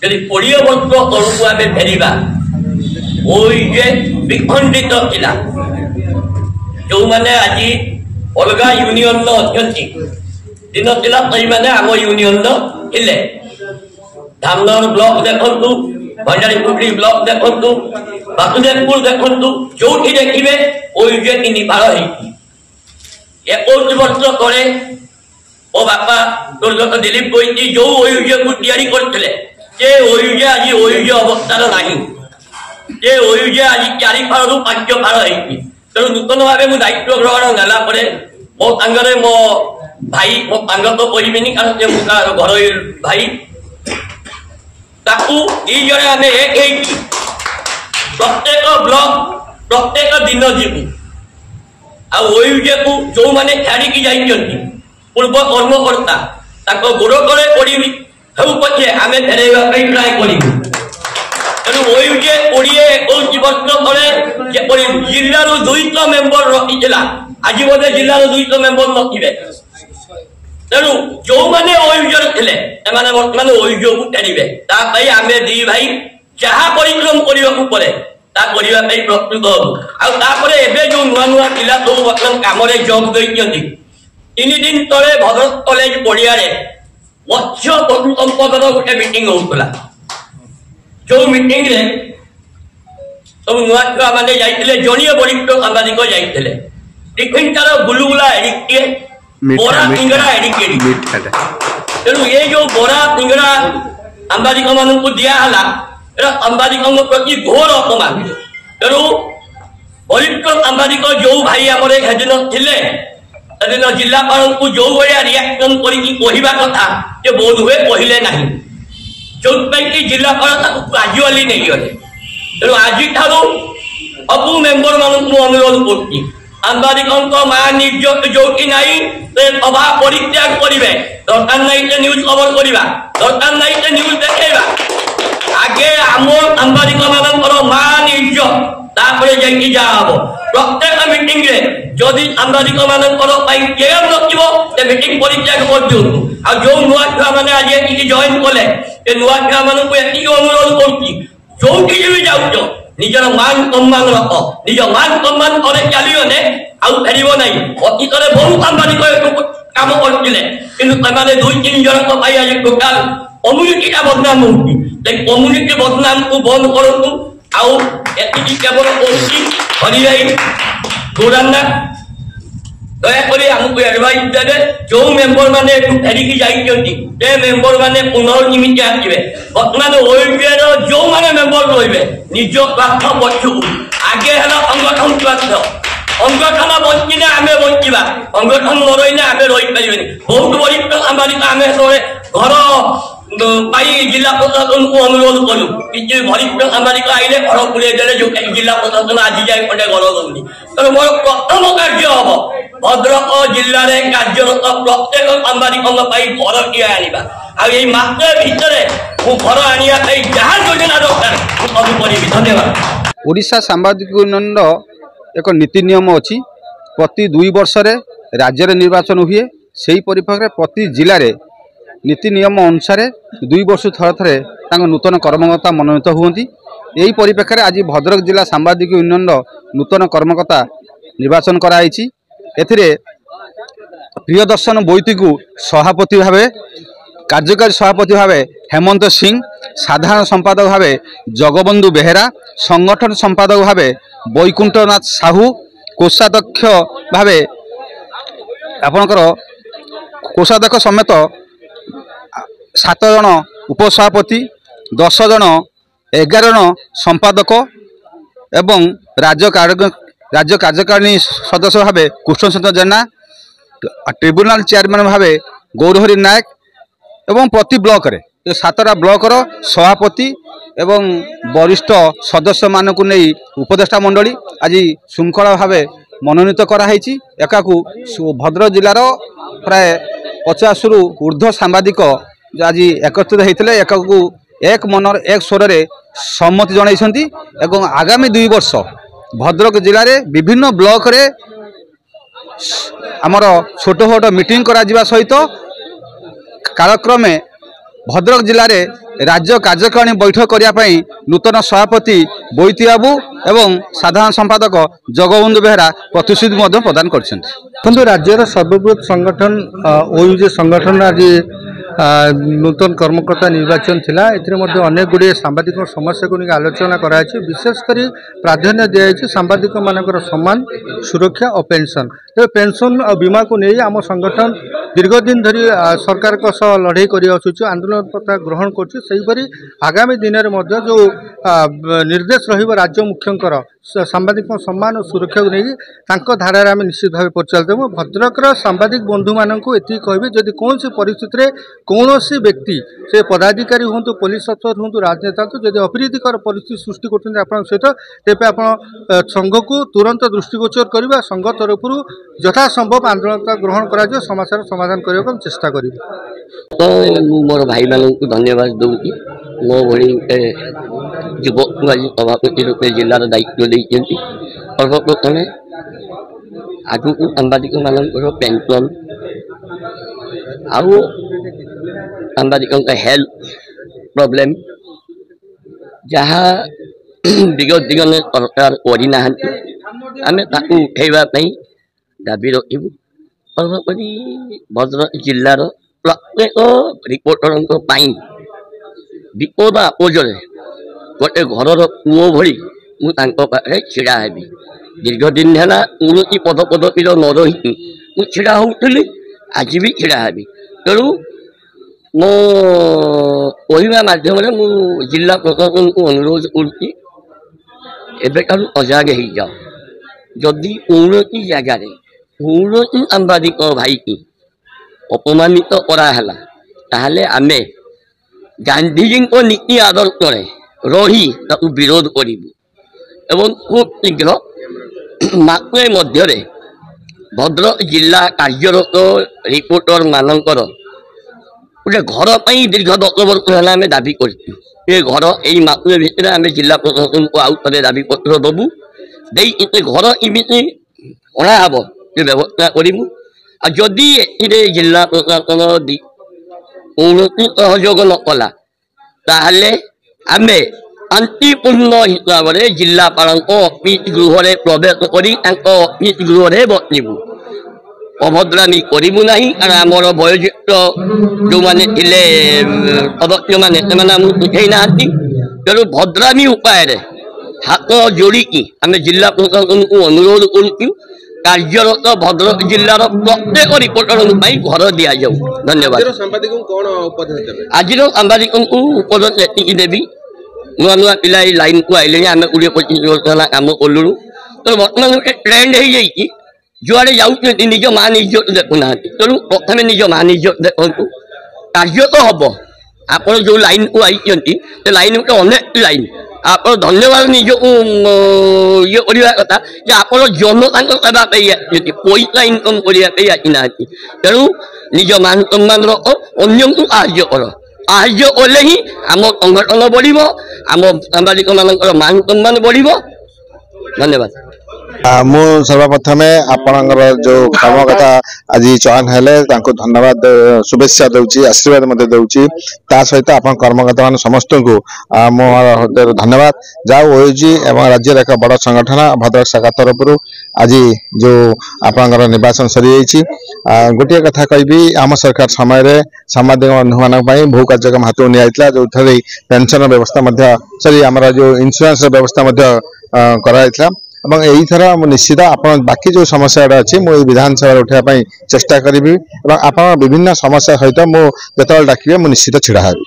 যদি 20 वर्ष तलू आम फेरवा विखंडित जिला जो मैंने आज अलग यूनियन अच्छा दिन था मैंने आम यूनियन थे धामनगर ब्लॉक देखु भंडारीपुखरी ब्लॉक देखु बासुदेवपुर देखु जो देखिए ओयूजे 3 फाड़ 21 वर्ष तले ओ बापा दुर्गत दिलीप बैठी जो ओयूजे को तैयारी करते ओयूजे आज ओयूजे अवस्थार नहीं जे ओयूजे आज 4 फाड़ 5 फाड़ तेणु नूतन भाव मुझे दायित्व ग्रहण नेला मो सांगे मो भाई मो सांग तो कहबी कारण घर भाई जड़े आम एक प्रत्येक ब्लॉक प्रत्येक दिन जीवु आयूजे को जो मैंने छाड़ी जाइए पूर्व कर्मकर्ता गोड़ तले पड़ी पचे आम फेरवा ट्राए करूँ तेणु ओयूजे 20-21 वर्ष तले जिलार 200 मेम्बर रखी आज बोधे जिलार 200 मेम्बर नथिबे तेणु जो मैंने ओयूजर थे बर्तमान ओयूजो को टेरिबे आम दी भाई जहाँ परिश्रम करने पड़े प्रस्तुत हूँ जो नुआ नुआ पिला सब बर्तमान कम जब देती 3 दिन तले भद्रक कॉलेज पड़िया मत्स्य पशु संपदर गोटे मीटिंग होता जो मीटिंग रे सब नुआ छुआ मैंने जाइए जड़िए वरिष्ठ सांबादिक जाइए टिफिनटार गुलुगुला एडिके बोरा सिंगड़ा एडिके तेणु ये जो बोरा सिंगड़ा सांबादिक मान को दिहला सांबादिक प्रति घोर अपमान तेणु वरिष्ठ सांबादिक जो भाई आम दिन थे सेदिन जिलापाल को जो भाया रिएक्शन करवा कथा जे बोध हुए कहले ना जो जिलापाल काजुआली नहीं गले तेणु आज सबू मेम्बर मान अनुरोध कर सांबादिक मान इज्जत जो नाई सभा परित्याग करेंगे दरकार नहीं न्यूज कवर करवा दरकार नहीं न्यूज देखा आगे आम सांबादिक मान इज्जत जाब प्रत्येक मीटिंग रे जदि सांबादिक मान केयर नथिबो मीटिंग परित्याग कर दियंतु आ जो नुआ छुआ मैंने आज ये जॉइन कले नुआ छुआ मान को अनुरोध कर भी जाऊच निजर मान सम्मान रख निज मान सम्मान थे चलीगले आउ फेर ना अतीत बहुत सांबादिक कम करते कि 2-3 जन आज टोटाल कम्युनिटी बदनाम हो कम्युनिटी बदनाम को बंद करूँ आउ केवल हरिभाई गौराना दयाकोरी आमको एडवाइस देवे जो मेम्बर मैंने फेरिकी जाइए मेम्बर मैंने पुनर्निमित्त आसवे बर्तमान ओयूजेर जो मैंने मेम्बर रे निज स्वार्थ पक्षु आगे है संगठन स्वार्थ संगठन बंचने आम बचा संगठन न रही आम रही पारे बहुत वरिष्ठ सांबादिक आम घर जिला प्रशासन को अनुरोध कलु कि वरिष्ठ सांबादिक आईने घर पुरे देले जो जिला प्रशासन आज जाए खंडे घर दौनी तेणु मोर प्रथम कार्य हम भद्रक जिले में कार्यरत प्रत्येक सांबादिक घर टीए आना आसे भितर घर आने जहाँ योजना दरकार सब करी। धन्यवाद। ओडिशा सांबादिक यूनियन एक नीति नियम अच्छी प्रति 2 वर्ष राज्य निर्वाचन हुए से परिप्रेक्षी प्रति जिले में नीति नियम अनुसार 2 वर्ष थरे थरे नूतन कर्मकर्ता मनोनीत हुंती। यही परिप्रेक्षी आज भद्रक जिला सांबादिक यूनियन नूतन कर्मकर्ता निर्वाचन कराई। एथिरे प्रियदर्शन बोईती को सभापति भाव कार्यकारी सभापति भाव हेमंत सिंह साधारण संपादक भाव जगबंधु बेहेरा संगठन संपादक भाव वैकुंठनाथ साहू कोषाध्यक्ष भाव आपणकर कोषाध्यक्ष समेत 7 जन उपसभापति 10 जन 11 जन संपादक एवं राज्य कार्यकारिणी सदस्य भाव कृष्णचंद्र जेना ट्रिब्यूनाल चेयरमैन भाव गौरहरि नायक एवं प्रति ब्लॉक रे 7टा ब्लॉकर सभापति एवं वरिष्ठ सदस्य मानक नहीं उपदेष्टा मंडली आज श्रृंखला भाव मनोनीत कराई। एकाकू भद्रक जिलार प्राय 50 रु ऊर्ध्व सांबादिक आज एकत्रित होते एकाकू एक मनर एक स्वर में सम्मति जनाई एवं आगामी 2 वर्ष भद्रक जिले में विभिन्न ब्लॉक रे आमर छोट छोट मीटिंग करा सहित कालक्रमे भद्रक जिले में राज्य कार्यकारिणी बैठक करने नूतन सभापति बोईती बाबू एवं साधारण संपादक जगबंधु बेहरा प्रतिश्रुति प्रदान कर राज्यर सर्वबृहत संगठन ओयूजे संगठन आज नूतन कर्मकर्ता निर्वाचन थिला अनेक गुड़े सांबादिक समस्या को आलोचना कराई विशेषकर प्राधान्य दिखाई सांबादिक मानकर सम्मान सुरक्षा और पेंशन पेंशन और बीमा को नहीं आम संगठन दीर्घ दिन धरी सरकार लड़े कर आंदोलन ग्रहण कर आगामी दिन में जो निर्देश राज्य मुख्यंकर सांबादिक सम्मान और सुरक्षा को लेकिन धारा आम निश्चित भाव परिचालित हो भद्रक सांबादिक बंधु मानक ये कहे जदि कौन सी परिस्थिति कौन व्यक्ति से पदाधिकारी हूँ पुलिस अफसर हूँ राजनेता हूँ जब अप्रीतिकर परिस्थिति सृष्टि कर सहित तेज आप संघ को तुरंत दृष्टिगोचर करवा संघ तरफ यथासंभव आंदोलन ग्रहण कर समस्या समाधान करने चेष्टा कर मोर भाई मान को धन्यवाद दूसरी मो भली युवक को आज सभापति रूप में जिलार दायित्व देते सर्वप्रथम आगु को सांबादिक मान पेंशन आउ सांबादिक हेल्थ प्रॉब्लम जहाँ विगत दिन में सरकार करना आम उठेवा दाबी रखू सर्वोपरि भद्रक जिलार प्रत्येक रिपोर्टर विपद आपदे गोटे घर पुओ भली मुझे छिड़ा हेबी दीर्घ दिन है कौन पदपदवी न रही मुझा होली आज भी छिड़ा हेबी तेणु मो कहवा मध्यम जिला प्रशासन को अनुरोध कर अजाग हो जाओ जदि कौन जगार कौन सांबादिक भाई की अपमानित कराला ताहले आमे गांधीजी को नीति आदर्श रही विरोध करूँ खूब शीघ्र मासे मध्य भद्रक जिला कार्यरत रिपोर्टर मानकर गोटे घर पर दीर्घ 10 वर्ष है आम दाबी कर घर यही मासे भितर आम जिला प्रशासन को आउ थे दाबी पत्र दबू दे घर इमिति अणाहब ये व्यवस्था करूँ जदि जिला प्रशासन कौन सहयोग न कला ताहले आमे शांतिपूर्ण हिसाब से जिलापाल अफिस गृह में प्रवेश कर अफिस गृह में बसबू अभद्रामी करूँ ना कारण आमर वयोज्येष्ठ जो मैंने सदस्य मैंने बुझे ना तेणु भद्रामी उपाय हाथ जोड़ी आम जिला प्रशासन को अनुरोध करूँ कार्यरत भद्रक जिलार प्रत्येक रिपोर्टर घर दि जाऊ। धन्यवाद। आज सांबादिक को उपदेश एति देवी नुआ नुआ पिला लाइन को आइले आम 20-25 वर्ष कम कलुणु तो बर्तमान गोटे ट्रेंड हो जाए जुआड़े जाऊँ निज मान इज्जत देखुना तेणु प्रथम निज मान इज्जत देखु कार्य तो हम आप जो लाइन को आई लाइन गोटे अनेक लाइन आप धन्यवाद निज को ये करवा कथा कि आप जनता सेवा पैसा इनकम करना तेणु निज मान सम्मान रख अन्य को साहय कर साहय कले ही आम संगठन बढ़ आम सांबादिक मान सम्मान बढ़। धन्यवाद। मु सर्वप्रथम आपणकर जो कर्मकर्ता आज चयन हेले धन्यवाद शुभेच्छा दूसरी आशीर्वाद दूसरी सहित आप कर्मकर्ता मान समस्त को मोर धन्यवाद जाओ ओयूजी एवं राज्य एक बड़ संगठन भद्रक शाखा तरफ आज जो आपणकर निर्वाचन सरी गोटे कथा कहि आम सरकार समय सांबादिक बंधु मान बहु कार्यक्रम हाथ में निया जो पेंशन व्यवस्था सरी आम जो इंश्योरेंस व्यवस्था कराइला यही थर निश्चित आप बाकी जो समस्या अच्छी मुझे विधानसभा उठाई चेष्टा करी आप विभिन्न समस्या सहित मुझे डाकिबे निश्चित छिड़ा हेबी।